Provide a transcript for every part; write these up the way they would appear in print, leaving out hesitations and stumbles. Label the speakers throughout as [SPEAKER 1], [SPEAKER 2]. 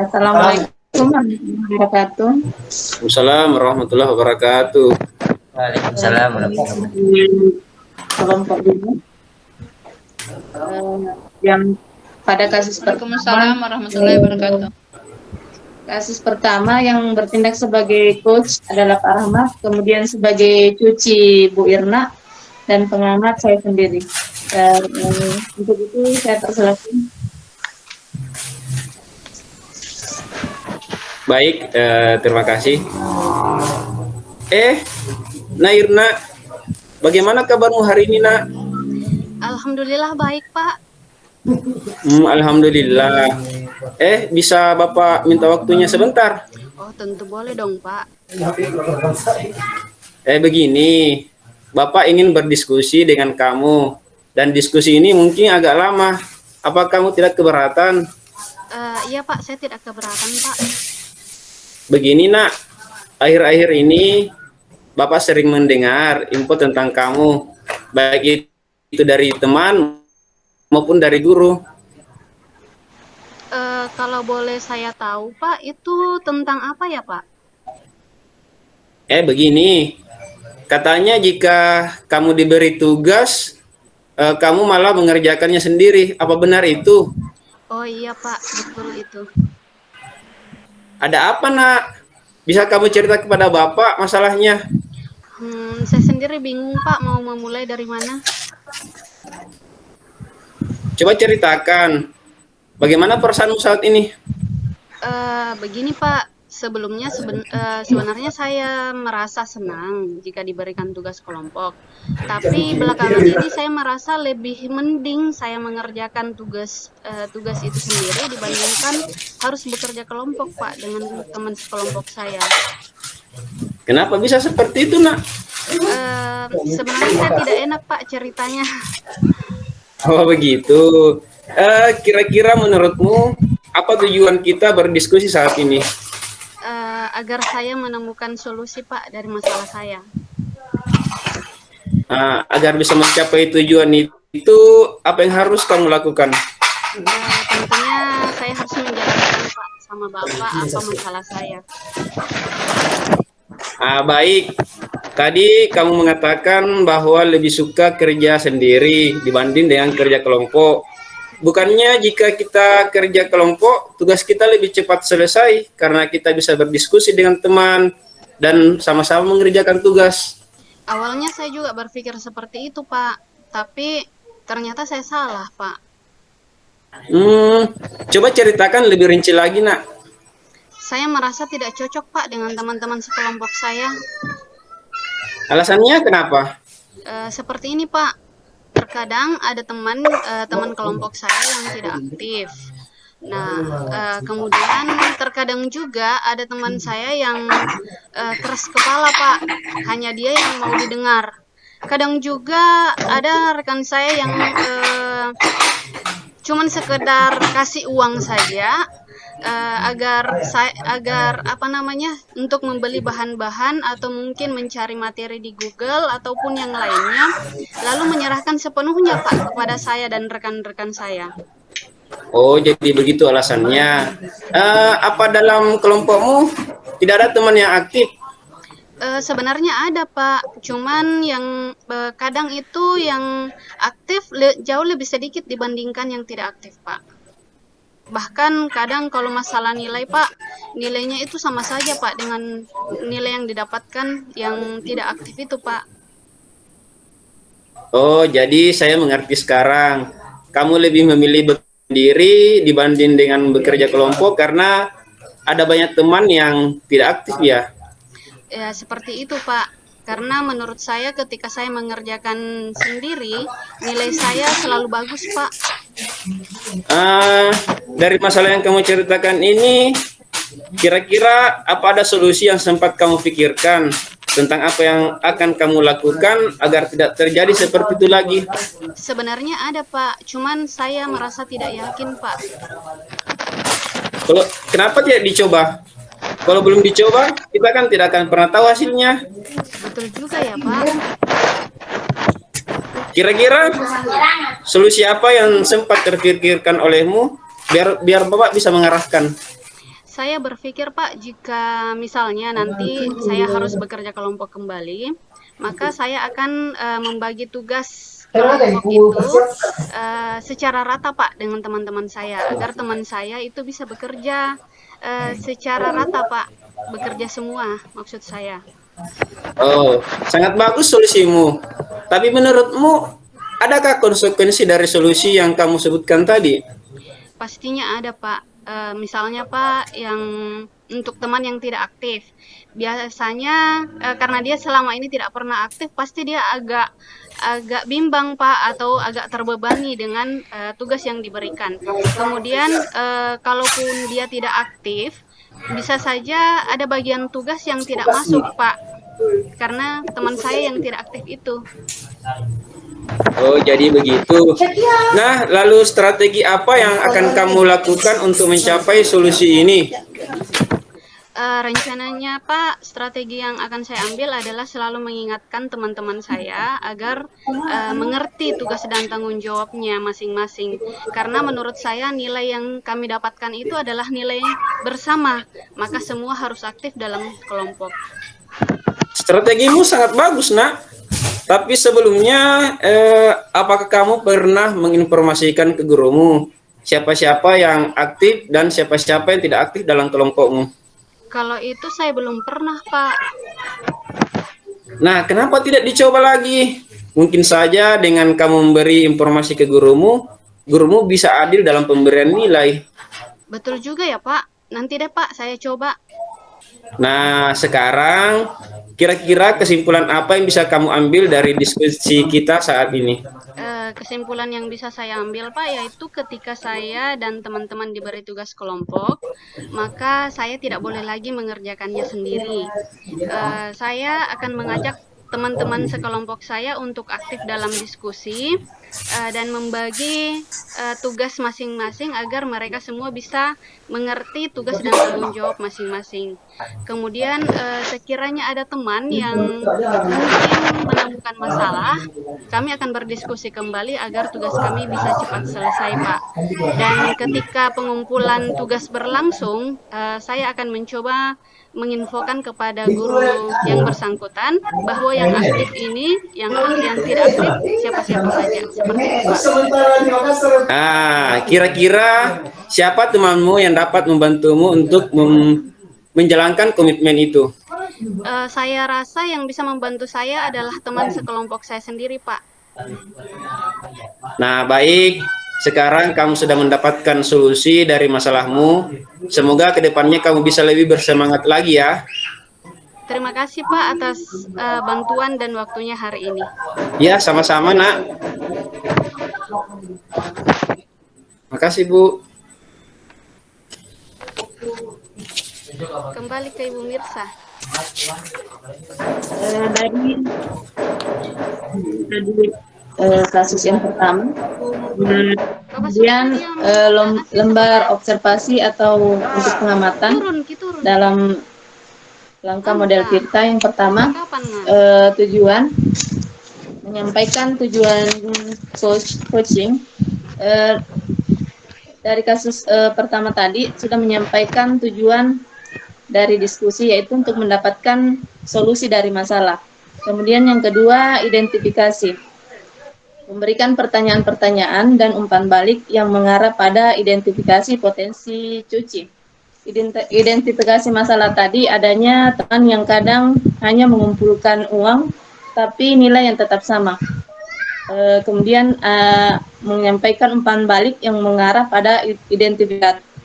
[SPEAKER 1] Assalamualaikum warahmatullahi wabarakatuh.
[SPEAKER 2] Waalaikumsalam warahmatullahi wabarakatuh.
[SPEAKER 3] Waalaikumsalam
[SPEAKER 1] Kami
[SPEAKER 3] warahmatullahi wabarakatuh.
[SPEAKER 1] di kelompok ini yang pada kasus
[SPEAKER 4] Waalaikumsalam
[SPEAKER 1] pertama,
[SPEAKER 4] warahmatullahi wabarakatuh.
[SPEAKER 1] kasus pertama yang bertindak sebagai coach adalah Pak Rahmat, kemudian sebagai cuci Bu Irna, dan pengamat saya sendiri. Untuk itu saya persilakan.
[SPEAKER 2] Baik, terima kasih. Irna, bagaimana kabarmu hari ini, Nak?
[SPEAKER 4] Alhamdulillah baik, Pak.
[SPEAKER 2] Alhamdulillah. Bisa Bapak minta waktunya sebentar?
[SPEAKER 4] Oh, tentu boleh dong, Pak.
[SPEAKER 2] Begini, Bapak ingin berdiskusi dengan kamu, dan diskusi ini mungkin agak lama. Apa kamu tidak keberatan?
[SPEAKER 4] Iya, Pak, saya tidak keberatan, Pak.
[SPEAKER 2] Begini, Nak, akhir-akhir ini Bapak sering mendengar info tentang kamu, baik itu dari teman maupun dari guru.
[SPEAKER 4] Kalau boleh saya tahu, Pak, itu tentang apa ya, Pak?
[SPEAKER 2] Begini, katanya jika kamu diberi tugas, kamu malah mengerjakannya sendiri. Apa benar itu?
[SPEAKER 4] Oh iya, Pak, betul itu.
[SPEAKER 2] Ada apa, Nak? Bisa kamu cerita kepada Bapak masalahnya?
[SPEAKER 4] Saya sendiri bingung, Pak, mau memulai dari mana.
[SPEAKER 2] Coba ceritakan, bagaimana perasaanmu saat ini?
[SPEAKER 4] Begini, Pak, sebelumnya sebenarnya saya merasa senang jika diberikan tugas kelompok. Tapi belakangan ini saya merasa lebih mending saya mengerjakan tugas itu sendiri dibandingkan harus bekerja kelompok, Pak, dengan teman sekelompok saya.
[SPEAKER 2] Kenapa bisa seperti itu, Nak?
[SPEAKER 4] Sebenarnya saya tidak enak, Pak, ceritanya.
[SPEAKER 2] Oh, begitu. Kira-kira menurutmu apa tujuan kita berdiskusi saat ini?
[SPEAKER 4] Agar saya menemukan solusi, Pak, dari masalah saya.
[SPEAKER 2] Agar bisa mencapai tujuan itu, apa yang harus kamu lakukan?
[SPEAKER 4] Tentunya saya harus menjelaskan, Pak, sama Bapak apa masalah saya.
[SPEAKER 2] Baik. Tadi kamu mengatakan bahwa lebih suka kerja sendiri dibanding dengan kerja kelompok. Bukannya jika kita kerja kelompok, tugas kita lebih cepat selesai karena kita bisa berdiskusi dengan teman dan sama-sama mengerjakan tugas.
[SPEAKER 4] Awalnya saya juga berpikir seperti itu, Pak. Tapi ternyata saya salah, Pak.
[SPEAKER 2] Coba ceritakan lebih rinci lagi, Nak.
[SPEAKER 4] Saya merasa tidak cocok, Pak, dengan teman-teman sekelompok saya.
[SPEAKER 2] Alasannya kenapa?
[SPEAKER 4] Seperti ini, Pak. Terkadang ada teman kelompok saya yang tidak aktif. Nah, kemudian terkadang juga ada teman saya yang keras kepala, Pak. Hanya dia yang mau didengar. Kadang juga ada rekan saya yang cuman sekedar kasih uang saja agar apa namanya untuk membeli bahan-bahan atau mungkin mencari materi di Google ataupun yang lainnya, lalu menyerahkan sepenuhnya, Pak, kepada saya dan rekan-rekan saya.
[SPEAKER 2] Oh, jadi begitu alasannya. Apa dalam kelompokmu tidak ada teman yang aktif?
[SPEAKER 4] Sebenarnya ada, Pak, cuman yang kadang itu yang aktif jauh lebih sedikit dibandingkan yang tidak aktif, Pak. Bahkan kadang kalau masalah nilai, Pak, nilainya itu sama saja, Pak, dengan nilai yang didapatkan yang tidak aktif itu, Pak.
[SPEAKER 2] Oh, jadi saya mengerti sekarang. Kamu lebih memilih sendiri dibanding dengan bekerja kelompok karena ada banyak teman yang tidak aktif ya?
[SPEAKER 4] Ya, seperti itu, Pak. Karena menurut saya ketika saya mengerjakan sendiri, nilai saya selalu bagus, Pak.
[SPEAKER 2] Dari masalah yang kamu ceritakan ini, kira-kira apa ada solusi yang sempat kamu pikirkan tentang apa yang akan kamu lakukan agar tidak terjadi seperti itu lagi?
[SPEAKER 4] Sebenarnya ada, Pak. Cuman saya merasa tidak yakin, Pak.
[SPEAKER 2] Kenapa tidak dicoba? Kalau belum dicoba, kita kan tidak akan pernah tahu hasilnya.
[SPEAKER 4] Betul juga ya, Pak.
[SPEAKER 2] Kira-kira solusi apa yang sempat terpikirkan olehmu biar Bapak bisa mengarahkan?
[SPEAKER 4] Saya berpikir Pak, jika misalnya nanti saya harus bekerja kelompok kembali, maka saya akan membagi tugas kelompok itu secara rata Pak dengan teman-teman saya, agar teman saya itu bisa bekerja secara rata Pak, bekerja semua maksud saya.
[SPEAKER 2] Oh, sangat bagus solusimu. Tapi menurutmu, adakah konsekuensi dari solusi yang kamu sebutkan tadi?
[SPEAKER 4] Pastinya ada Pak. Misalnya Pak, yang untuk teman yang tidak aktif, biasanya karena dia selama ini tidak pernah aktif, pasti dia agak agak bimbang Pak, atau agak terbebani dengan tugas yang diberikan. Kemudian kalaupun dia tidak aktif, bisa saja ada bagian tugas yang tidak masuk Pak, karena teman saya yang tidak aktif itu.
[SPEAKER 2] Oh, jadi begitu. Nah, lalu strategi apa yang akan kamu lakukan untuk mencapai solusi ini?
[SPEAKER 4] Rencananya Pak, strategi yang akan saya ambil adalah selalu mengingatkan teman-teman saya agar mengerti tugas dan tanggung jawabnya masing-masing. Karena menurut saya nilai yang kami dapatkan itu adalah nilai bersama, maka semua harus aktif dalam kelompok.
[SPEAKER 2] Strategimu sangat bagus, Nak. Tapi sebelumnya, apakah kamu pernah menginformasikan ke gurumu siapa-siapa yang aktif dan siapa-siapa yang tidak aktif dalam kelompokmu?
[SPEAKER 4] Kalau itu saya belum pernah Pak.
[SPEAKER 2] Nah, kenapa tidak dicoba lagi? Mungkin saja dengan kamu memberi informasi ke gurumu, gurumu bisa adil dalam pemberian nilai.
[SPEAKER 4] Betul juga ya Pak. Nanti deh Pak, saya coba.
[SPEAKER 2] Nah, sekarang kira-kira kesimpulan apa yang bisa kamu ambil dari diskusi kita saat ini?
[SPEAKER 4] Kesimpulan yang bisa saya ambil Pak, yaitu ketika saya dan teman-teman diberi tugas kelompok, maka saya tidak boleh lagi mengerjakannya sendiri. Saya akan mengajak teman-teman sekelompok saya untuk aktif dalam diskusi dan membagi tugas masing-masing agar mereka semua bisa mengerti tugas dan tanggung jawab masing-masing. Kemudian sekiranya ada teman yang mungkin menemukan masalah, kami akan berdiskusi kembali agar tugas kami bisa cepat selesai, Pak. Dan ketika pengumpulan tugas berlangsung, saya akan mencoba menginfokan kepada guru yang bersangkutan bahwa yang aktif ini, yang tidak aktif siapa-siapa saja, seperti itu Pak.
[SPEAKER 2] Kira-kira siapa temanmu yang dapat membantumu untuk menjalankan komitmen itu?
[SPEAKER 4] Saya rasa yang bisa membantu saya adalah teman sekelompok saya sendiri Pak.
[SPEAKER 2] Nah, baik. Sekarang kamu sudah mendapatkan solusi dari masalahmu. Semoga kedepannya kamu bisa lebih bersemangat lagi ya.
[SPEAKER 4] Terima kasih Pak atas bantuan dan waktunya hari ini.
[SPEAKER 2] Ya, sama-sama Nak. Makasih Bu.
[SPEAKER 4] Kembali ke Ibu Mirsa.
[SPEAKER 1] Dari kasus yang pertama, kemudian lembar observasi atau untuk pengamatan dalam langkah model kita yang pertama, tujuan menyampaikan tujuan coaching. Dari kasus pertama tadi sudah menyampaikan tujuan dari diskusi, yaitu untuk mendapatkan solusi dari masalah. Kemudian yang kedua, identifikasi, memberikan pertanyaan-pertanyaan dan umpan balik yang mengarah pada identifikasi potensi cuci. Identifikasi masalah tadi adanya teman yang kadang hanya mengumpulkan uang tapi nilai yang tetap sama. Kemudian menyampaikan umpan balik yang mengarah pada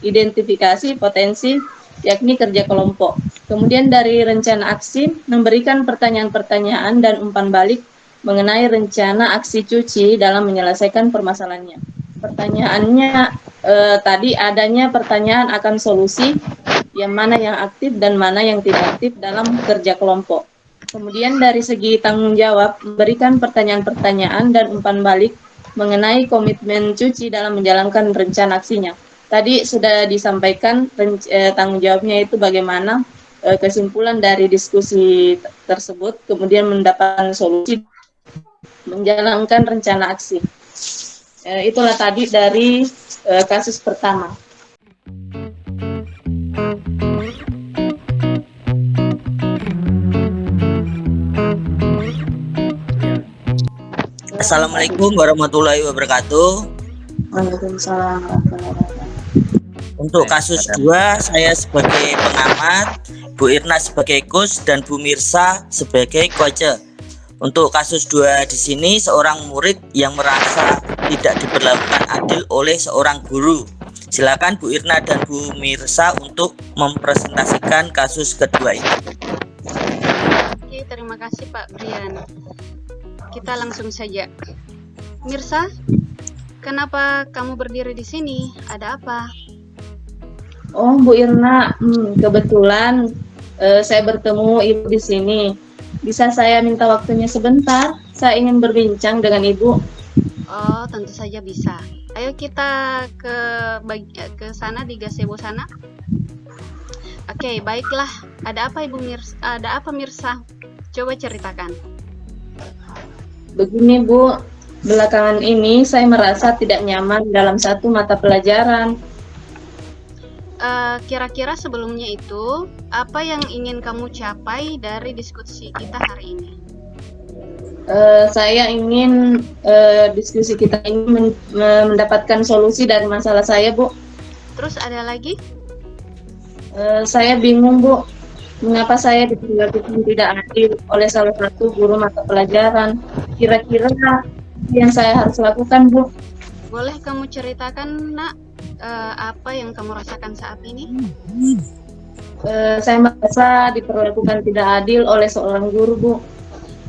[SPEAKER 1] identifikasi potensi, yakni kerja kelompok. Kemudian dari rencana aksi, memberikan pertanyaan-pertanyaan dan umpan balik mengenai rencana aksi cuci dalam menyelesaikan permasalahannya. Pertanyaannya tadi adanya pertanyaan akan solusi, yang mana yang aktif dan mana yang tidak aktif dalam kerja kelompok. Kemudian dari segi tanggung jawab, memberikan pertanyaan-pertanyaan dan umpan balik mengenai komitmen cuci dalam menjalankan rencana aksinya. Tadi sudah disampaikan tanggung jawabnya itu bagaimana, kesimpulan dari diskusi tersebut, kemudian mendapatkan solusi, menjalankan rencana aksi. Itulah tadi dari kasus pertama.
[SPEAKER 3] Assalamualaikum warahmatullahi wabarakatuh.
[SPEAKER 1] Waalaikumsalam warahmatullahi wabarakatuh.
[SPEAKER 3] Untuk kasus 2, saya sebagai pengamat, Bu Irna sebagai coach, dan Bu Mirsa sebagai coach. Untuk kasus 2 di sini, seorang murid yang merasa tidak diperlakukan adil oleh seorang guru. Silakan Bu Irna dan Bu Mirsa untuk mempresentasikan kasus kedua ini.
[SPEAKER 4] Oke, terima kasih Pak Brian. Kita langsung saja. Mirsa, kenapa kamu berdiri di sini? Ada apa?
[SPEAKER 1] Oh, Bu Irna, kebetulan saya bertemu Ibu di sini. Bisa saya minta waktunya sebentar? Saya ingin berbincang dengan Ibu.
[SPEAKER 4] Oh, tentu saja bisa. Ayo kita ke sana di gazebo sana. Oke, baiklah. Ada apa Ibu Mirsa? Ada apa Mirsa? Coba ceritakan.
[SPEAKER 1] Begini Bu, belakangan ini saya merasa tidak nyaman dalam satu mata pelajaran.
[SPEAKER 4] Kira-kira sebelumnya itu, apa yang ingin kamu capai dari diskusi kita hari ini?
[SPEAKER 1] Saya ingin diskusi kita ini mendapatkan solusi dari masalah saya, Bu.
[SPEAKER 4] Terus ada lagi?
[SPEAKER 1] Saya bingung, Bu, mengapa saya diperlakukan tidak adil oleh salah satu guru mata pelajaran. Kira-kira yang saya harus lakukan, Bu?
[SPEAKER 4] Boleh kamu ceritakan, Nak, apa yang kamu rasakan saat ini?
[SPEAKER 1] Saya merasa diperlakukan tidak adil oleh seorang guru, Bu.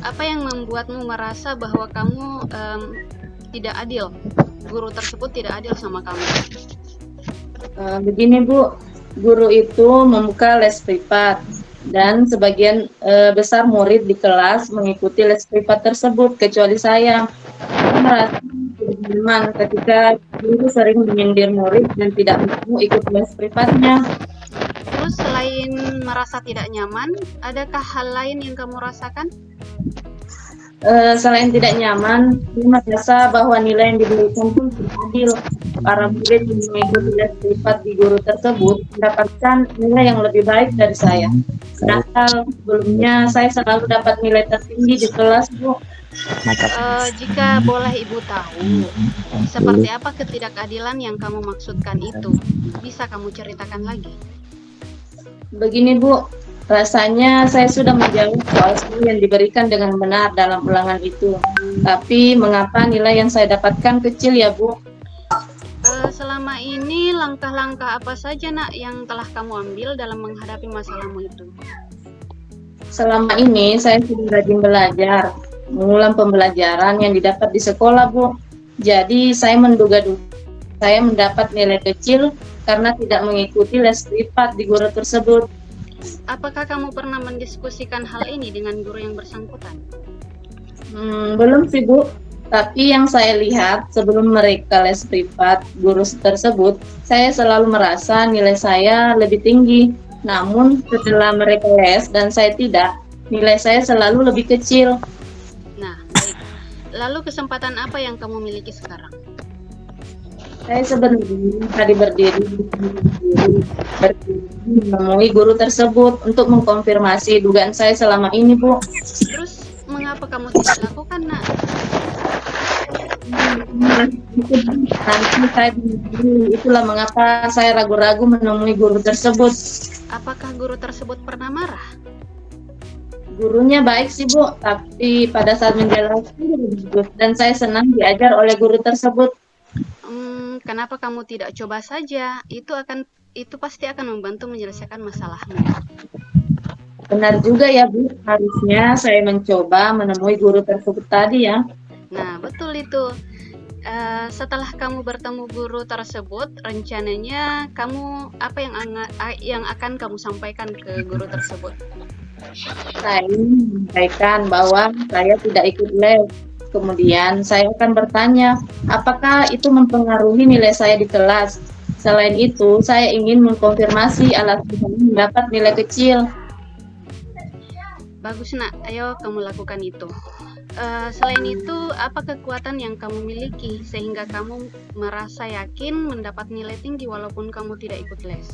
[SPEAKER 4] Apa yang membuatmu merasa bahwa kamu tidak adil? Guru tersebut tidak adil sama kamu?
[SPEAKER 1] Begini, Bu, guru itu membuka les privat dan sebagian besar murid di kelas mengikuti les privat tersebut, kecuali saya. Saya merasa tidak nyaman ketika guru sering menyindir murid dan tidak mau ikut les privatnya.
[SPEAKER 4] Terus selain merasa tidak nyaman, adakah hal lain yang kamu rasakan?
[SPEAKER 1] Selain tidak nyaman, saya merasa bahwa nilai yang diberikan pun tidak adil. Para murid yang mengikuti les privat di guru tersebut mendapatkan nilai yang lebih baik dari saya. Padahal sebelumnya saya selalu dapat nilai tertinggi di kelas, Bu.
[SPEAKER 4] Jika boleh Ibu tahu, seperti apa ketidakadilan yang kamu maksudkan itu? Bisa kamu ceritakan lagi?
[SPEAKER 1] Begini, Bu, rasanya saya sudah menjawab soal yang diberikan dengan benar dalam ulangan itu. Tapi mengapa nilai yang saya dapatkan kecil ya, Bu?
[SPEAKER 4] Selama ini langkah-langkah apa saja, Nak, yang telah kamu ambil dalam menghadapi masalahmu itu?
[SPEAKER 1] Selama ini saya sudah rajin belajar, mengulang pembelajaran yang didapat di sekolah, Bu. Jadi saya menduga-duga saya mendapat nilai kecil karena tidak mengikuti les privat di guru tersebut.
[SPEAKER 4] Apakah kamu pernah mendiskusikan hal ini dengan guru yang bersangkutan?
[SPEAKER 1] Belum sih, Bu. Tapi yang saya lihat sebelum mereka les privat guru tersebut, saya selalu merasa nilai saya lebih tinggi. Namun setelah mereka les dan saya tidak, nilai saya selalu lebih kecil.
[SPEAKER 4] Nah, baik. Lalu kesempatan apa yang kamu miliki sekarang?
[SPEAKER 1] Saya sebenarnya tadi berdiri menemui guru tersebut untuk mengkonfirmasi dugaan saya selama ini, Bu.
[SPEAKER 4] Terus mengapa kamu tidak lakukan, Nak?
[SPEAKER 1] Nanti saya itulah mengapa saya ragu-ragu menemui guru tersebut.
[SPEAKER 4] Apakah guru tersebut pernah marah?
[SPEAKER 1] Gurunya baik sih, Bu, tapi pada saat menjelaskan dan saya senang diajar oleh guru tersebut.
[SPEAKER 4] Kenapa kamu tidak coba saja? Itu pasti akan membantu menyelesaikan masalahmu.
[SPEAKER 1] Benar juga ya, Bu. Harusnya saya mencoba menemui guru tersebut tadi ya.
[SPEAKER 4] Nah, betul itu. Setelah kamu bertemu guru tersebut, rencananya kamu apa yang akan kamu sampaikan ke guru tersebut?
[SPEAKER 1] Saya menyampaikan bahwa saya tidak ikut les. Kemudian saya akan bertanya, apakah itu mempengaruhi nilai saya di kelas? Selain itu, saya ingin mengkonfirmasi alasan saya mendapat nilai kecil.
[SPEAKER 4] Bagus, Nak. Ayo kamu lakukan itu. Selain itu, apa kekuatan yang kamu miliki sehingga kamu merasa yakin mendapat nilai tinggi walaupun kamu tidak ikut les?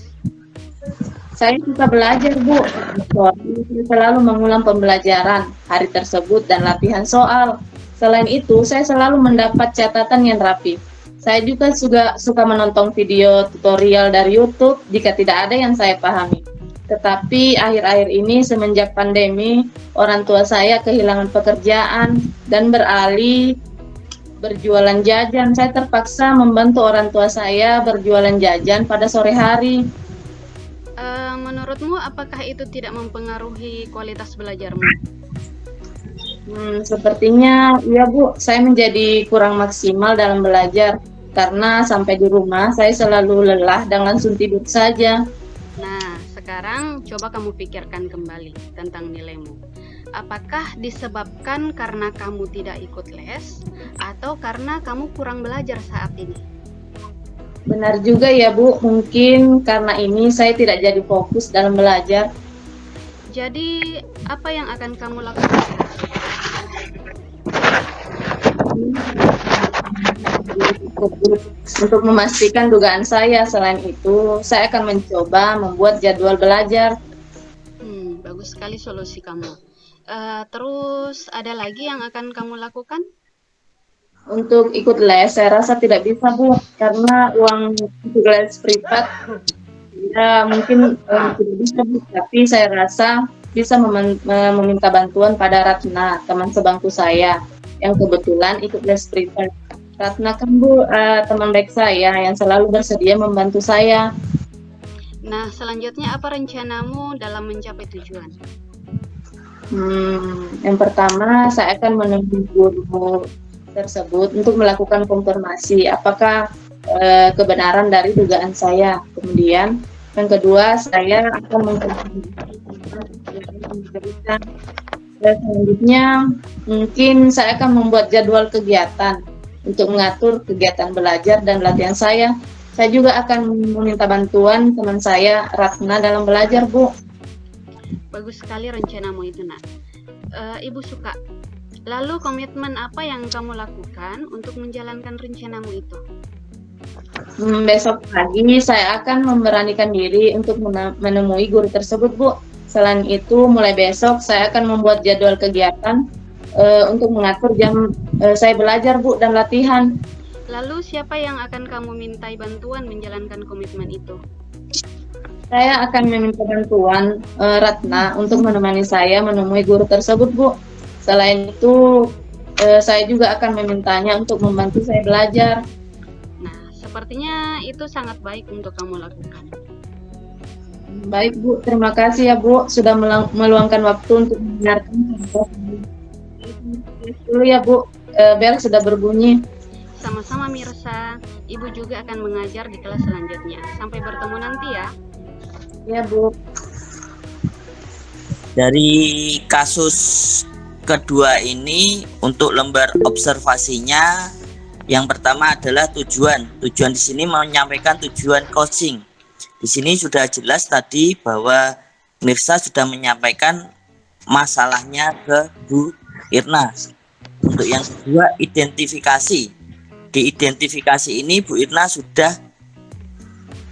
[SPEAKER 1] Saya suka belajar, Bu. Saya selalu mengulang pembelajaran hari tersebut dan latihan soal. Selain itu, saya selalu mendapat catatan yang rapi. Saya juga suka menonton video tutorial dari YouTube jika tidak ada yang saya pahami. Tetapi akhir-akhir ini semenjak pandemi, orang tua saya kehilangan pekerjaan dan beralih berjualan jajan. Saya terpaksa membantu orang tua saya berjualan jajan pada sore hari.
[SPEAKER 4] Menurutmu apakah itu tidak mempengaruhi kualitas belajarmu?
[SPEAKER 1] Sepertinya ya Bu, saya menjadi kurang maksimal dalam belajar karena sampai di rumah saya selalu lelah dan langsung tidur saja.
[SPEAKER 4] Nah, sekarang coba kamu pikirkan kembali tentang nilaimu. Apakah disebabkan karena kamu tidak ikut les atau karena kamu kurang belajar saat ini?
[SPEAKER 1] Benar juga ya Bu, mungkin karena ini saya tidak jadi fokus dalam belajar.
[SPEAKER 4] Jadi, apa yang akan kamu lakukan?
[SPEAKER 1] Untuk memastikan dugaan saya, selain itu, saya akan mencoba membuat jadwal belajar.
[SPEAKER 4] Bagus sekali solusi kamu. Terus ada lagi yang akan kamu lakukan?
[SPEAKER 1] Untuk ikut les, saya rasa tidak bisa Bu, karena uang untuk les privat ya mungkin tidak bisa Bu. Tapi saya rasa bisa meminta bantuan pada Ratna, teman sebangku saya, yang kebetulan ikut les privat. Ratna kan Bu, teman baik saya yang selalu bersedia membantu saya.
[SPEAKER 4] Nah, selanjutnya apa rencanamu dalam mencapai tujuan?
[SPEAKER 1] Yang pertama, saya akan menemui guru tersebut untuk melakukan konfirmasi apakah kebenaran dari dugaan saya. Kemudian, yang kedua, saya akan memberikan. Selanjutnya, mungkin saya akan membuat jadwal kegiatan untuk mengatur kegiatan belajar dan latihan saya. Saya juga akan meminta bantuan teman saya, Ratna, dalam belajar, Bu.
[SPEAKER 4] Bagus sekali rencanamu itu, Nak. Ibu suka. Lalu komitmen apa yang kamu lakukan untuk menjalankan rencanamu itu?
[SPEAKER 1] Besok pagi saya akan memberanikan diri untuk menemui guru tersebut, Bu. Selain itu, mulai besok saya akan membuat jadwal kegiatan untuk mengatur jam saya belajar, Bu, dan latihan.
[SPEAKER 4] Lalu siapa yang akan kamu mintai bantuan menjalankan komitmen itu?
[SPEAKER 1] Saya akan meminta bantuan Ratna untuk menemani saya menemui guru tersebut, Bu. Selain itu, saya juga akan memintanya untuk membantu saya belajar.
[SPEAKER 4] Nah, sepertinya itu sangat baik untuk kamu lakukan.
[SPEAKER 1] Baik, Bu. Terima kasih ya, Bu, sudah meluangkan waktu untuk mendengarkan. Dulu ya, Bu. Bel sudah berbunyi.
[SPEAKER 4] Sama-sama Mirsa, Ibu juga akan mengajar di kelas selanjutnya. Sampai bertemu nanti ya.
[SPEAKER 1] Ya, Bu.
[SPEAKER 3] Dari kasus kedua ini, untuk lembar observasinya, yang pertama adalah tujuan. Tujuan di sini menyampaikan tujuan coaching. Di sini sudah jelas tadi bahwa Mirsa sudah menyampaikan masalahnya ke Bu Irna. Untuk yang kedua, identifikasi. Di identifikasi ini Bu Irna sudah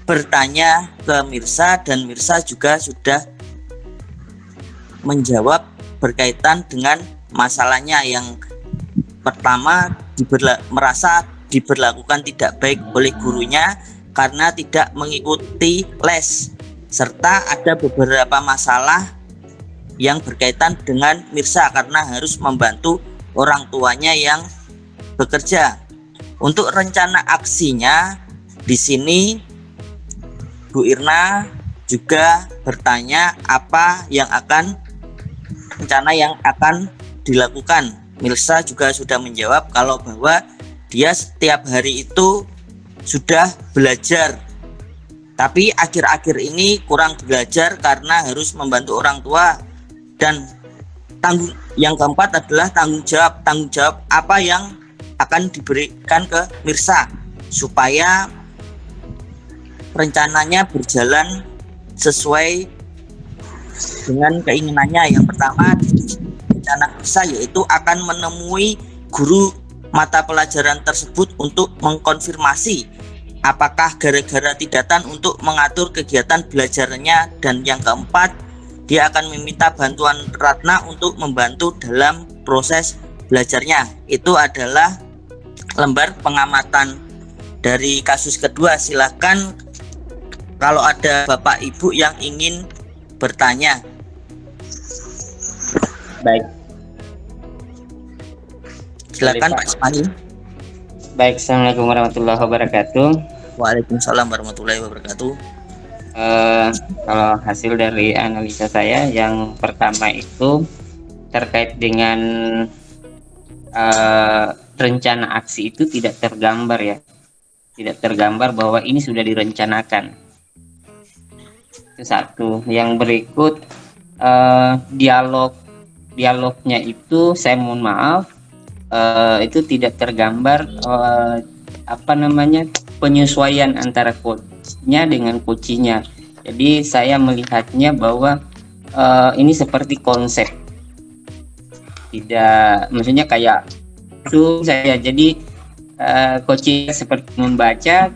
[SPEAKER 3] bertanya ke Mirsa dan Mirsa juga sudah menjawab berkaitan dengan masalahnya. Yang pertama, merasa diberlakukan tidak baik oleh gurunya karena tidak mengikuti les, serta ada beberapa masalah yang berkaitan dengan Mirsa karena harus membantu orang tuanya yang bekerja. Untuk rencana aksinya di sini Bu Irna juga bertanya apa yang akan rencana yang akan dilakukan. Mirsa juga sudah menjawab kalau bahwa dia setiap hari itu sudah belajar, tapi akhir-akhir ini kurang belajar karena harus membantu orang tua. Dan yang keempat adalah tanggung jawab apa yang akan diberikan ke Mirsa supaya rencananya berjalan sesuai dengan keinginannya. Yang pertama, rencana Mirsa yaitu akan menemui guru mata pelajaran tersebut untuk mengkonfirmasi apakah gara-gara tidatan untuk mengatur kegiatan belajarnya. Dan yang keempat, dia akan meminta bantuan Ratna untuk membantu dalam proses belajarnya itu adalah lembar pengamatan dari kasus kedua. Silahkan kalau ada Bapak Ibu yang ingin bertanya.
[SPEAKER 5] Baik.
[SPEAKER 3] Silakan Pak Ismail.
[SPEAKER 5] Baik, Assalamualaikum warahmatullahi wabarakatuh.
[SPEAKER 3] Waalaikumsalam warahmatullahi wabarakatuh.
[SPEAKER 5] Kalau hasil dari analisa saya, yang pertama itu terkait dengan rencana aksi itu tidak tergambar ya, tidak tergambar bahwa ini sudah direncanakan. Itu satu. Yang berikut dialognya itu, saya mohon maaf, itu tidak tergambar penyesuaian antara coachnya dengan coachinya. Jadi saya melihatnya bahwa ini seperti konsep, tidak, maksudnya kayak itu saya jadi coachnya seperti membaca,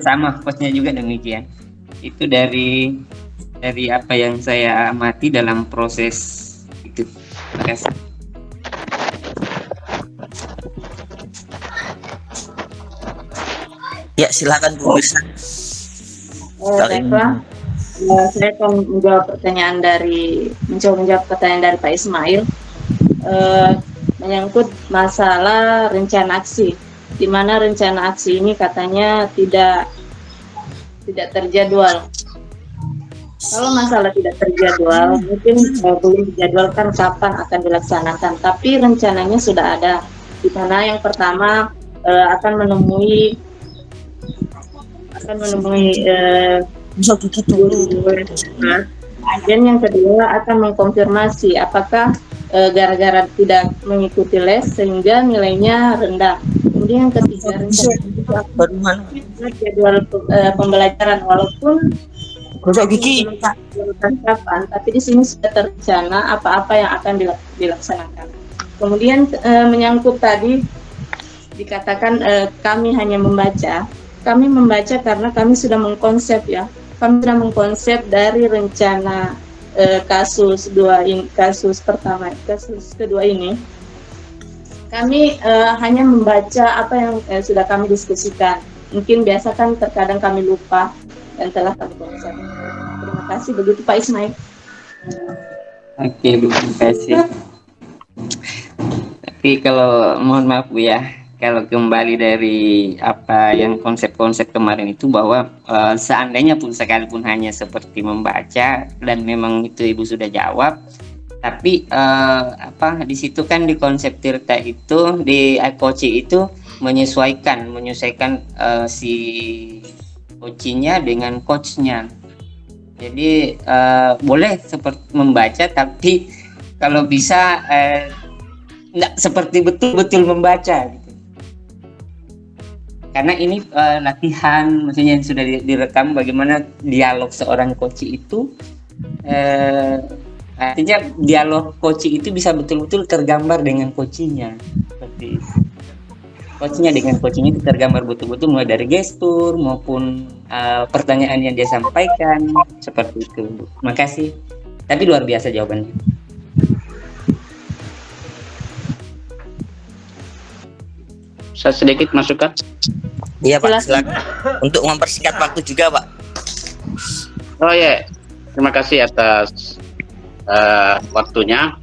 [SPEAKER 5] sama coachnya juga demikian. Itu dari apa yang saya amati dalam proses itu. Terima kasih.
[SPEAKER 3] Ya, silakan Bu Mirsa.
[SPEAKER 1] Baiklah, saya akan menjawab pertanyaan dari Pak Ismail menyangkut masalah rencana aksi, di mana rencana aksi ini katanya tidak terjadwal. Kalau masalah tidak terjadwal, mungkin belum dijadwalkan kapan akan dilaksanakan, tapi rencananya sudah ada, di mana yang pertama akan menemui dan yang kedua akan mengkonfirmasi apakah gara-gara tidak mengikuti les sehingga nilainya rendah. Kemudian yang ketiga, jadwal pembelajaran, walaupun kapan, tapi di sini sudah terencana apa-apa yang akan dilaksanakan. Kemudian menyangkut tadi dikatakan kami hanya membaca. Kami membaca karena kami sudah mengkonsep ya. Kami sudah mengkonsep dari rencana kasus kedua ini. Kami hanya membaca apa yang sudah kami diskusikan. Mungkin biasa kan terkadang kami lupa dan telah kami konsep. Terima kasih, begitu Pak Ismail.
[SPEAKER 5] Oke, Bu, terima kasih. Tapi kalau mohon maaf Bu ya, kalau kembali dari apa yang konsep-konsep kemarin itu, bahwa seandainya pun sekalipun hanya seperti membaca dan memang itu Ibu sudah jawab, tapi di situ kan di konsep Tirta itu, di coaching itu menyesuaikan si coachingnya dengan coachnya. Jadi boleh seperti membaca, tapi kalau bisa nggak seperti betul-betul membaca gitu. Karena ini latihan, maksudnya yang sudah direkam bagaimana dialog seorang coach itu, artinya dialog coach itu bisa betul-betul tergambar dengan coachingnya, seperti itu. Coachnya dengan coachingnya itu tergambar betul-betul, mulai dari gestur maupun pertanyaan yang dia sampaikan, seperti itu. Terima kasih. Tapi luar biasa jawabannya.
[SPEAKER 2] Saya sedikit masukkan.
[SPEAKER 3] Iya Pak, silakan. Untuk mempersingkat waktu juga Pak.
[SPEAKER 2] Oh ya, terima kasih atas waktunya.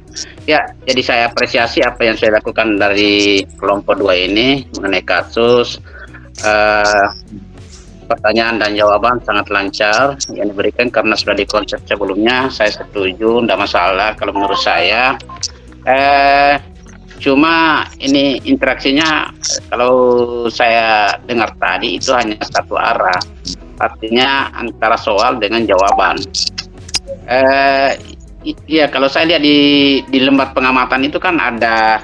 [SPEAKER 2] Ya, jadi saya apresiasi apa yang saya lakukan dari kelompok 2 ini mengenai kasus. Pertanyaan dan jawaban sangat lancar yang diberikan karena sudah dikonsep sebelumnya. Saya setuju, tidak masalah kalau menurut saya. Cuma ini interaksinya kalau saya dengar tadi itu hanya satu arah, artinya antara soal dengan jawaban. Ya kalau saya lihat di lembar pengamatan itu kan ada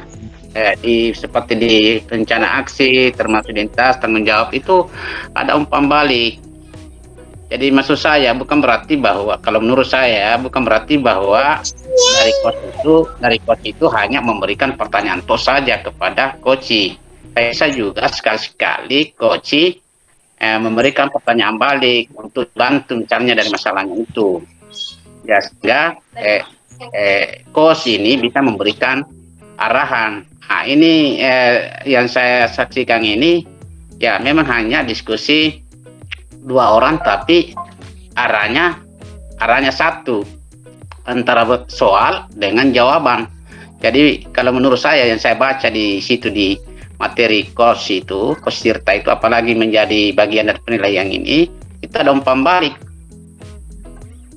[SPEAKER 2] seperti di rencana aksi, termasuk identitas, tanggung jawab, itu ada umpan balik. Jadi maksud saya bukan berarti bahwa, kalau menurut saya bukan berarti bahwa dari coach itu hanya memberikan pertanyaan tos saja kepada coach. Saya juga sekali-sekali coach memberikan pertanyaan balik untuk bantu mencarinya dari masalahnya itu. Ya, sehingga
[SPEAKER 6] coach ini bisa memberikan arahan. Nah, ini yang saya saksikan ini ya memang hanya diskusi dua orang, tapi arahnya satu antara soal dengan jawaban. Jadi kalau menurut saya yang saya baca di situ di materi course tirta itu, apalagi menjadi bagian dari penilaian ini, itu ada umpan balik.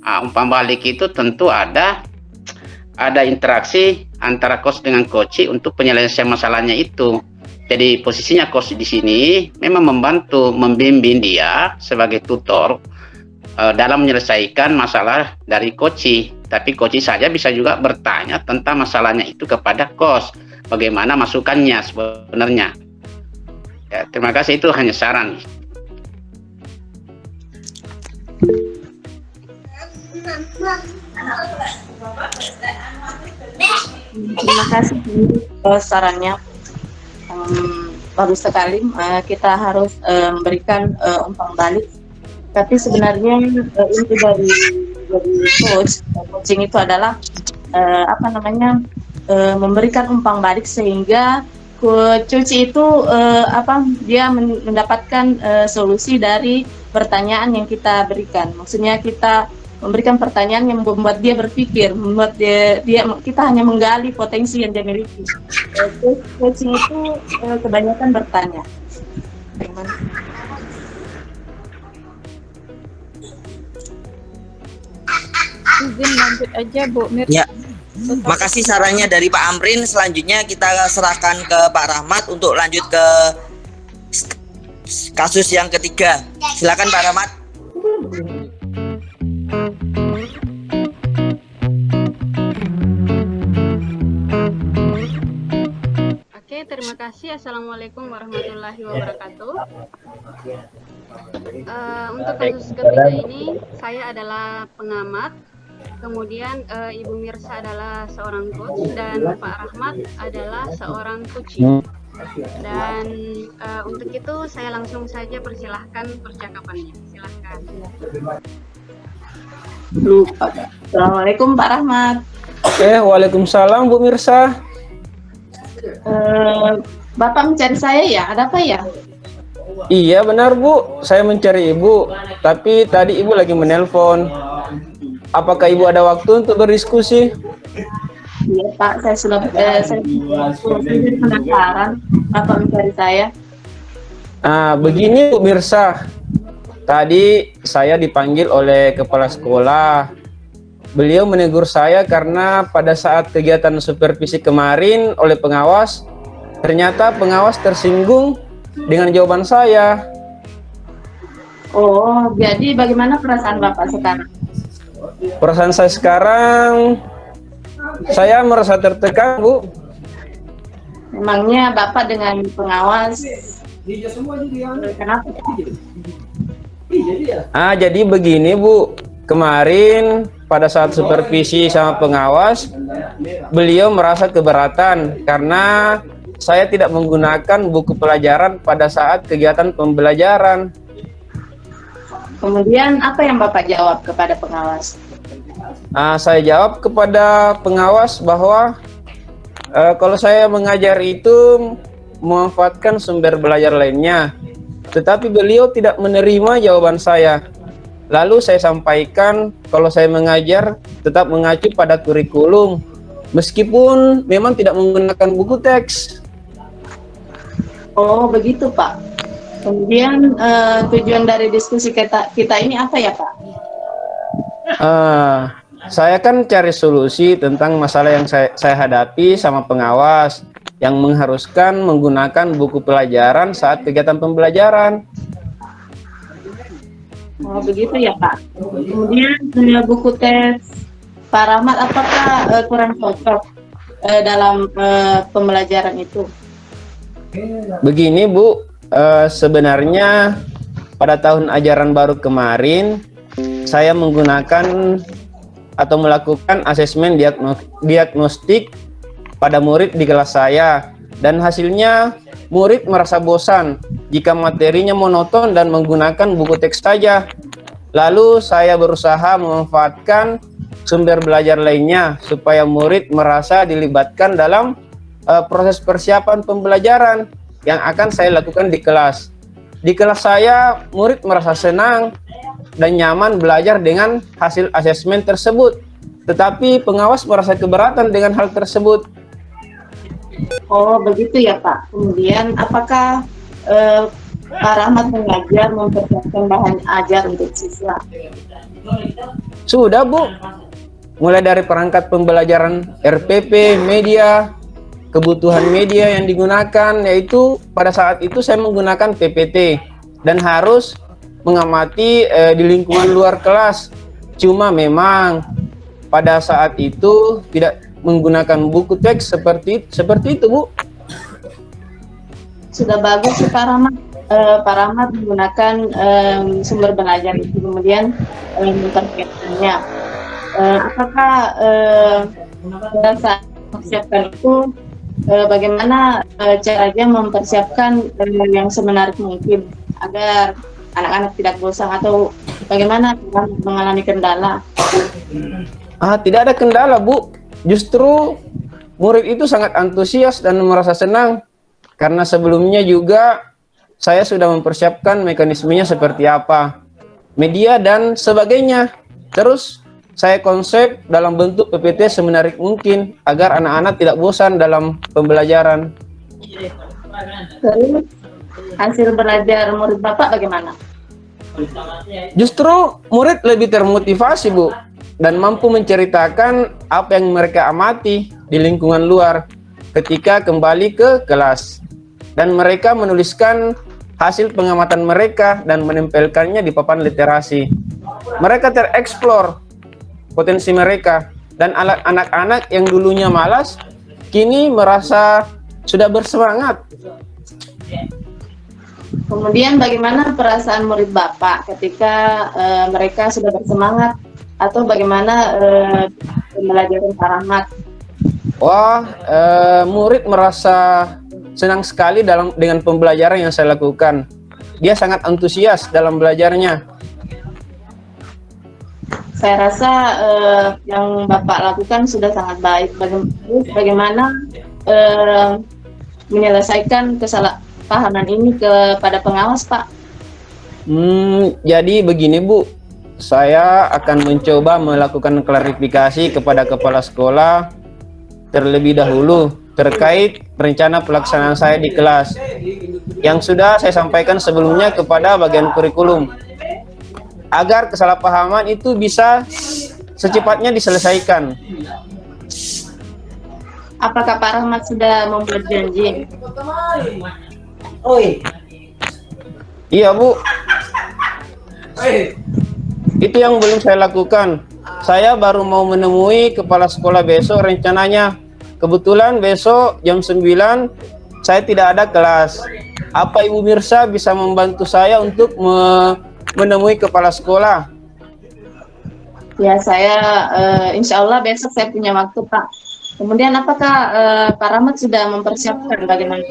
[SPEAKER 6] Nah, umpan balik itu tentu ada interaksi antara coach dengan coach untuk penyelesaian masalahnya itu. Jadi posisinya coach di sini memang membantu, membimbing dia sebagai tutor dalam menyelesaikan masalah dari coach. Tapi coach saja bisa juga bertanya tentang masalahnya itu kepada coach. Bagaimana masukannya sebenarnya. Ya, terima kasih, itu hanya saran.
[SPEAKER 1] Terima kasih sarannya. Bagus sekali. Kita harus memberikan umpan balik. Tapi sebenarnya inti dari coaching itu adalah memberikan umpan balik sehingga coach itu dia mendapatkan solusi dari pertanyaan yang kita berikan. Maksudnya kita memberikan pertanyaan yang membuat dia berpikir, membuat kita hanya menggali potensi yang dia miliki. Coaching itu kebanyakan bertanya.
[SPEAKER 7] Izin lanjut aja Bu Mir.
[SPEAKER 3] Ya. Makasih sarannya dari Pak Amrin. Selanjutnya kita serahkan ke Pak Rahmat untuk lanjut ke kasus yang ketiga. Silakan Pak Rahmat.
[SPEAKER 4] Oke, terima kasih. Assalamualaikum warahmatullahi wabarakatuh. Untuk kasus ketiga ini, saya adalah pengamat. Kemudian Ibu Mirsa adalah seorang coach dan Pak Rahmat adalah seorang coaching. Dan untuk itu saya langsung saja persilahkan percakapannya. Silahkan.
[SPEAKER 1] Lupa. Assalamualaikum Pak Rahmat.
[SPEAKER 2] Waalaikumsalam Bu Mirsa.
[SPEAKER 1] Bapak mencari saya ya? Ada apa ya?
[SPEAKER 2] Iya benar Bu, saya mencari Ibu. Tapi tadi Ibu lagi menelpon. Apakah Ibu ada waktu untuk berdiskusi?
[SPEAKER 1] Iya Pak, saya sudah penasaran Bapak mencari saya.
[SPEAKER 2] Nah, begini Bu Mirsa. Tadi saya dipanggil oleh kepala sekolah. Beliau menegur saya karena pada saat kegiatan supervisi kemarin oleh pengawas, ternyata pengawas tersinggung dengan jawaban saya.
[SPEAKER 1] Oh, jadi bagaimana perasaan Bapak sekarang?
[SPEAKER 2] Perasaan saya sekarang, saya merasa tertekan, Bu.
[SPEAKER 1] Memangnya Bapak dengan pengawas, kenapa?
[SPEAKER 2] Jadi begini, Bu. Kemarin pada saat supervisi sama pengawas, beliau merasa keberatan karena saya tidak menggunakan buku pelajaran pada saat kegiatan pembelajaran.
[SPEAKER 1] Kemudian apa yang Bapak jawab kepada pengawas?
[SPEAKER 2] Saya jawab kepada pengawas bahwa kalau saya mengajar itu memanfaatkan sumber belajar lainnya, tetapi beliau tidak menerima jawaban saya. Lalu saya sampaikan kalau saya mengajar tetap mengacu pada kurikulum, meskipun memang tidak menggunakan buku teks.
[SPEAKER 1] Oh begitu Pak. Kemudian tujuan dari diskusi kita ini apa ya Pak?
[SPEAKER 2] Saya kan cari solusi tentang masalah yang saya hadapi sama pengawas yang mengharuskan menggunakan buku pelajaran saat kegiatan pembelajaran.
[SPEAKER 1] Oh begitu ya Pak. Kemudian buku tes Pak Rahmat apakah kurang cocok dalam pembelajaran itu?
[SPEAKER 2] Begini Bu, sebenarnya pada tahun ajaran baru kemarin saya menggunakan atau melakukan asesmen diagnostik pada murid di kelas saya, dan hasilnya murid merasa bosan jika materinya monoton dan menggunakan buku teks saja. Lalu saya berusaha memanfaatkan sumber belajar lainnya supaya murid merasa dilibatkan dalam proses persiapan pembelajaran yang akan saya lakukan di kelas. Di kelas saya, murid merasa senang dan nyaman belajar dengan hasil asesmen tersebut. Tetapi pengawas merasa keberatan dengan hal tersebut.
[SPEAKER 1] Oh, begitu ya, Pak. Kemudian, apakah Pak Rahmat mengajar mempersiapkan bahan ajar untuk siswa?
[SPEAKER 2] Sudah, Bu. Mulai dari perangkat pembelajaran RPP, media, kebutuhan media yang digunakan, yaitu pada saat itu saya menggunakan PPT dan harus mengamati di lingkungan luar kelas. Cuma memang pada saat itu tidak menggunakan buku teks seperti itu, Bu.
[SPEAKER 1] Sudah bagus sih Pak Rahmat. Pak Rahmat menggunakan sumber belajar itu, kemudian mempersiapkannya. Apakah pada saat mempersiapkan itu bagaimana caranya mempersiapkan yang semenarik mungkin agar anak-anak tidak bosan, atau bagaimana mengalami kendala?
[SPEAKER 2] Tidak ada kendala, Bu. Justru murid itu sangat antusias dan merasa senang karena sebelumnya juga saya sudah mempersiapkan mekanismenya seperti apa, media dan sebagainya. Terus saya konsep dalam bentuk PPT semenarik mungkin agar anak-anak tidak bosan dalam pembelajaran.
[SPEAKER 1] Terus hasil belajar murid Bapak bagaimana?
[SPEAKER 2] Justru murid lebih termotivasi, Bu, dan mampu menceritakan apa yang mereka amati di lingkungan luar ketika kembali ke kelas. Dan mereka menuliskan hasil pengamatan mereka dan menempelkannya di papan literasi. Mereka tereksplor potensi mereka, dan anak-anak yang dulunya malas kini merasa sudah bersemangat.
[SPEAKER 1] Kemudian bagaimana perasaan murid Bapak ketika mereka sudah bersemangat, atau bagaimana pembelajaran Pak Rahmat?
[SPEAKER 2] Wah, murid merasa senang sekali dengan pembelajaran yang saya lakukan. Dia sangat antusias dalam belajarnya.
[SPEAKER 1] Saya rasa yang Bapak lakukan sudah sangat baik. Bagaimana menyelesaikan kesalahpahaman ini kepada pengawas, Pak?
[SPEAKER 2] Jadi begini, Bu. Saya akan mencoba melakukan klarifikasi kepada kepala sekolah terlebih dahulu terkait rencana pelaksanaan saya di kelas yang sudah saya sampaikan sebelumnya kepada bagian kurikulum, agar kesalahpahaman itu bisa secepatnya diselesaikan.
[SPEAKER 1] Apakah Pak Rahmat sudah membuat janji?
[SPEAKER 2] Iya, Bu. Itu yang belum saya lakukan. Saya baru mau menemui kepala sekolah besok rencananya. Kebetulan besok jam 9 saya tidak ada kelas. Apa Ibu Mirsa bisa membantu saya untuk menemui kepala sekolah?
[SPEAKER 1] Ya, saya insya Allah besok saya punya waktu, Pak. Kemudian apakah Pak Rahmat sudah mempersiapkan bagaimana?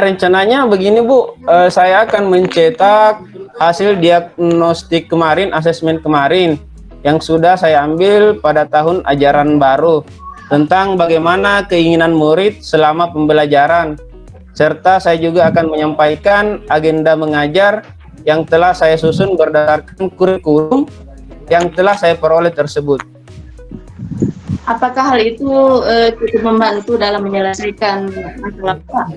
[SPEAKER 2] Rencananya begini, Bu. Saya akan mencetak hasil diagnostik kemarin, asesmen kemarin yang sudah saya ambil pada tahun ajaran baru tentang bagaimana keinginan murid selama pembelajaran, serta saya juga akan menyampaikan agenda mengajar yang telah saya susun berdasarkan kurikulum yang telah saya peroleh tersebut.
[SPEAKER 1] Apakah hal itu cukup membantu dalam menyelesaikan masalah, Pak?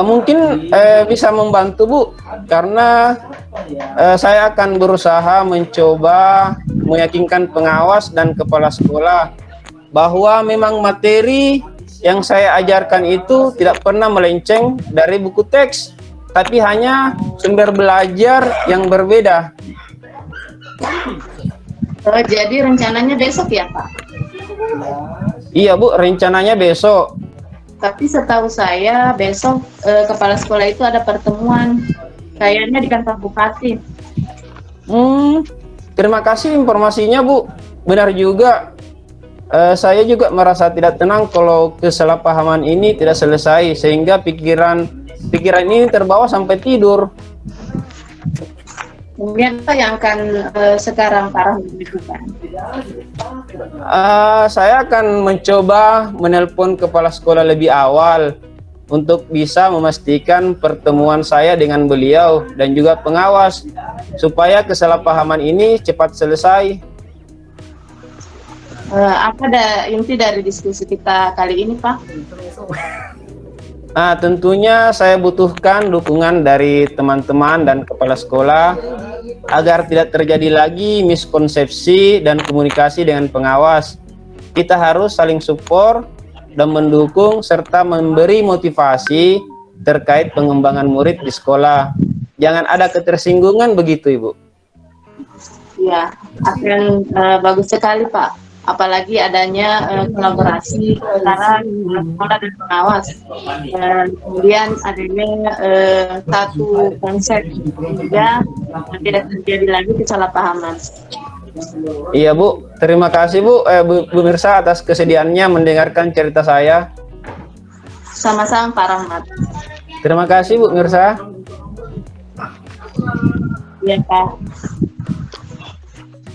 [SPEAKER 2] Mungkin bisa membantu, Bu, karena saya akan berusaha mencoba meyakinkan pengawas dan kepala sekolah bahwa memang materi yang saya ajarkan itu tidak pernah melenceng dari buku teks, tapi hanya sumber belajar yang berbeda.
[SPEAKER 1] Jadi rencananya besok ya, Pak?
[SPEAKER 2] Iya, Bu, rencananya besok.
[SPEAKER 1] Tapi setahu saya besok kepala sekolah itu ada pertemuan, kayaknya di kantor bupati.
[SPEAKER 2] Terima kasih informasinya, Bu. Benar juga. Saya juga merasa tidak tenang kalau kesalahpahaman ini tidak selesai, sehingga pikiran ini terbawa sampai tidur.
[SPEAKER 1] Kemudian apa yang akan sekarang Pak Rahmat lakukan?
[SPEAKER 2] Saya akan mencoba menelpon kepala sekolah lebih awal untuk bisa memastikan pertemuan saya dengan beliau dan juga pengawas supaya kesalahpahaman ini cepat selesai.
[SPEAKER 1] Apa inti dari diskusi kita kali ini, Pak?
[SPEAKER 2] Tentunya saya butuhkan dukungan dari teman-teman dan kepala sekolah agar tidak terjadi lagi miskonsepsi dan komunikasi dengan pengawas. Kita harus saling support dan mendukung serta memberi motivasi terkait pengembangan murid di sekolah. Jangan ada ketersinggungan begitu, Ibu.
[SPEAKER 1] Ya, akan bagus sekali, Pak. Apalagi adanya kolaborasi antara sekolah dan pengawas. Dan kemudian adanya satu konsep sehingga tidak terjadi lagi kesalahpahaman.
[SPEAKER 2] Iya, Bu. Terima kasih, Bu. Bu Mirsa atas kesediaannya mendengarkan cerita saya.
[SPEAKER 1] Sama-sama, Pak Rahmat.
[SPEAKER 2] Terima kasih, Bu Mirsa.
[SPEAKER 1] Iya, Pak.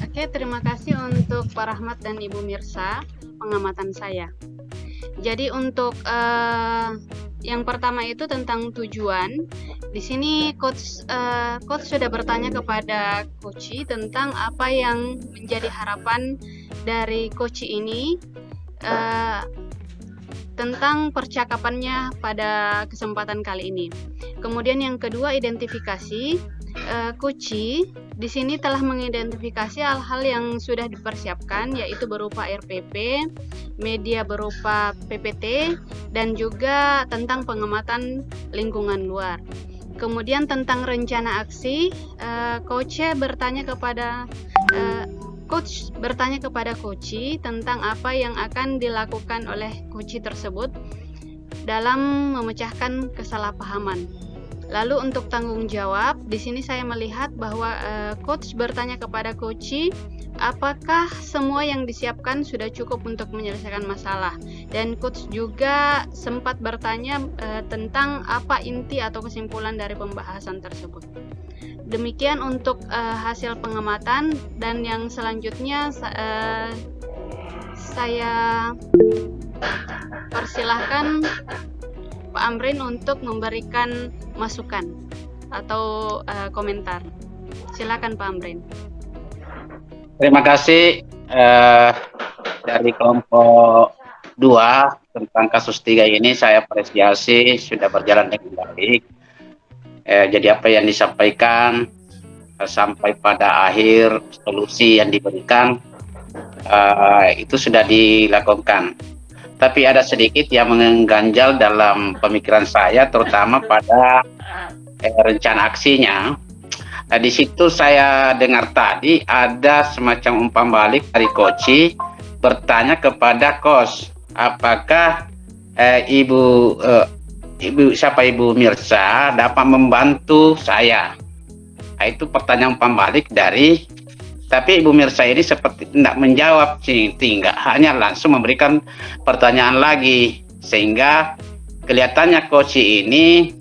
[SPEAKER 4] Oke, terima kasih untuk Pak Rahmat dan Ibu Mirsa pengamatan saya. Jadi untuk yang pertama itu tentang tujuan. Di sini coach sudah bertanya kepada coach tentang apa yang menjadi harapan dari coach ini tentang percakapannya pada kesempatan kali ini. Kemudian yang kedua, identifikasi. Coach di sini telah mengidentifikasi hal-hal yang sudah dipersiapkan, yaitu berupa RPP, media berupa PPT, dan juga tentang pengamatan lingkungan luar. Kemudian tentang rencana aksi, coach bertanya kepada coach tentang apa yang akan dilakukan oleh coach tersebut dalam memecahkan kesalahpahaman. Lalu untuk tanggung jawab, di sini saya melihat bahwa coach bertanya kepada coach, apakah semua yang disiapkan sudah cukup untuk menyelesaikan masalah? Dan coach juga sempat bertanya tentang apa inti atau kesimpulan dari pembahasan tersebut. Demikian untuk hasil pengamatan, dan yang selanjutnya saya persilahkan Pak Amrin untuk memberikan masukan atau komentar. Silakan Pak Amrin.
[SPEAKER 6] Terima kasih dari kelompok 2 tentang kasus 3 ini saya apresiasi sudah berjalan dengan baik. Jadi apa yang disampaikan sampai pada akhir solusi yang diberikan itu sudah dilakukan. Tapi ada sedikit yang mengganjal dalam pemikiran saya, terutama pada rencana aksinya. Di situ saya dengar tadi ada semacam umpan balik dari coach bertanya kepada kos, apakah Ibu Mirsa dapat membantu saya? Itu pertanyaan umpan balik dari. Tapi Ibu Mirsa ini seperti tidak menjawab, sehingga hanya langsung memberikan pertanyaan lagi, sehingga kelihatannya coach ini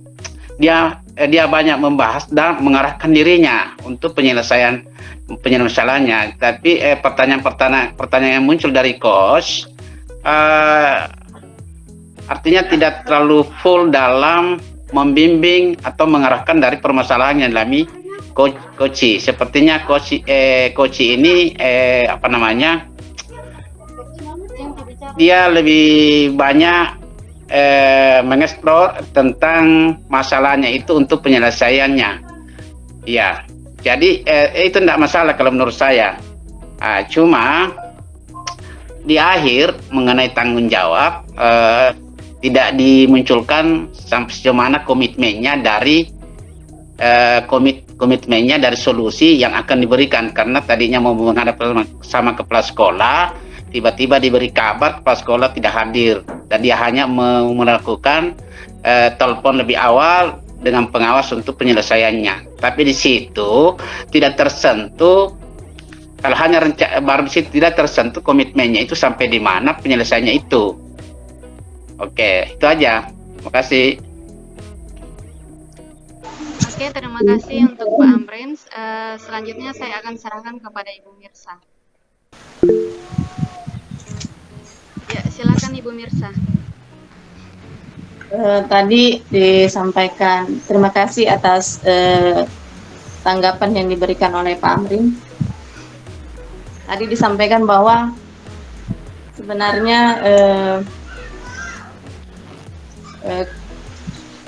[SPEAKER 6] dia banyak membahas dan mengarahkan dirinya untuk penyelesaian masalahnya. Tapi pertanyaan yang muncul dari coach artinya tidak terlalu full dalam membimbing atau mengarahkan dari permasalahan yang dialami coach. Sepertinya coach ini dia lebih banyak mengeksplor tentang masalahnya itu untuk penyelesaiannya. Ya, jadi itu tidak masalah kalau menurut saya. Cuma di akhir mengenai tanggung jawab tidak dimunculkan sampai sejauh mana komitmennya dari komitmennya dari solusi yang akan diberikan, karena tadinya mau menghadap sama kepala sekolah, tiba-tiba diberi kabar kepala sekolah tidak hadir dan dia hanya melakukan telepon lebih awal dengan pengawas untuk penyelesaiannya. Tapi di situ tidak tersentuh, kalau hanya baru di situ tidak tersentuh komitmennya itu sampai di mana penyelesaiannya itu. Oke, itu aja. Terima kasih.
[SPEAKER 4] Oke, terima kasih untuk Pak Amrin. Selanjutnya saya akan serahkan kepada Ibu Mirsa. Ya, silakan Ibu Mirsa.
[SPEAKER 1] Tadi disampaikan terima kasih atas tanggapan yang diberikan oleh Pak Amrin. Tadi disampaikan bahwa sebenarnya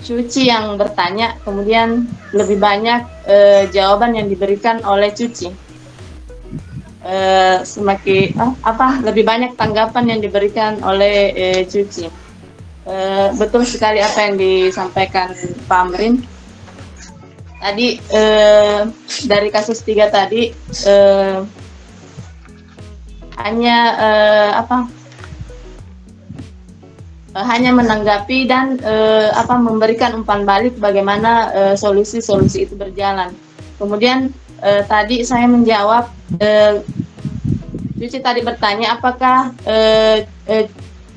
[SPEAKER 1] Cuci yang bertanya, kemudian lebih banyak jawaban yang diberikan oleh Cuci. Lebih banyak tanggapan yang diberikan oleh Cuci. Betul sekali apa yang disampaikan Pak Amrin. Tadi dari kasus 3 tadi hanya hanya menanggapi dan memberikan umpan balik bagaimana solusi-solusi itu berjalan. Kemudian tadi saya menjawab, Cuci tadi bertanya apakah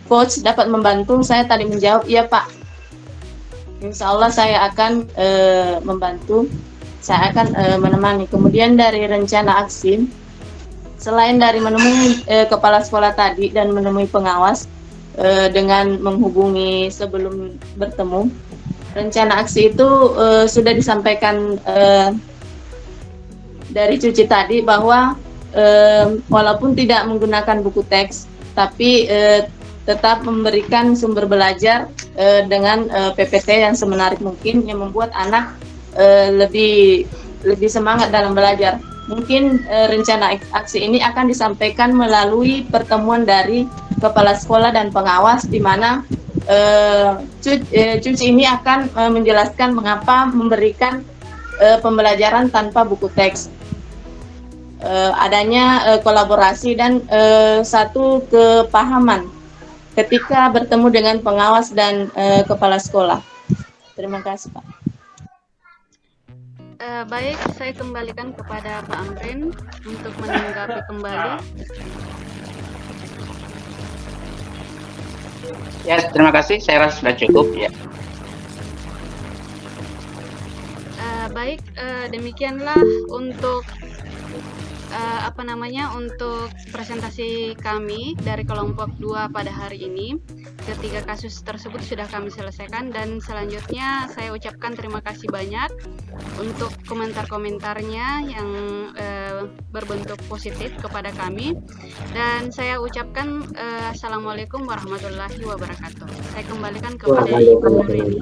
[SPEAKER 1] coach dapat membantu. Saya tadi menjawab iya Pak, insya Allah saya akan membantu, saya akan menemani. Kemudian dari rencana aksi, selain dari menemui kepala sekolah tadi dan menemui pengawas dengan menghubungi sebelum bertemu, rencana aksi itu sudah disampaikan dari Cuci tadi bahwa walaupun tidak menggunakan buku teks, tapi tetap memberikan sumber belajar dengan PPT yang semenarik mungkin, yang membuat anak lebih semangat dalam belajar. Mungkin rencana aksi ini akan disampaikan melalui pertemuan dari kepala sekolah dan pengawas, di mana Cuci ini akan menjelaskan mengapa memberikan pembelajaran tanpa buku teks. Adanya kolaborasi dan satu kepahaman ketika bertemu dengan pengawas dan kepala sekolah. Terima kasih Pak.
[SPEAKER 4] Baik, saya kembalikan kepada Pak Amrin untuk menanggapi kembali.
[SPEAKER 6] Ya, terima kasih. Saya rasa sudah cukup ya.
[SPEAKER 4] Baik, demikianlah untuk untuk presentasi kami dari kelompok 2 pada hari ini. Ketiga kasus tersebut sudah kami selesaikan, dan selanjutnya saya ucapkan terima kasih banyak untuk komentar-komentarnya yang berbentuk positif kepada kami, dan saya ucapkan Assalamualaikum warahmatullahi wabarakatuh. Saya kembalikan kepada Ibu Nurini.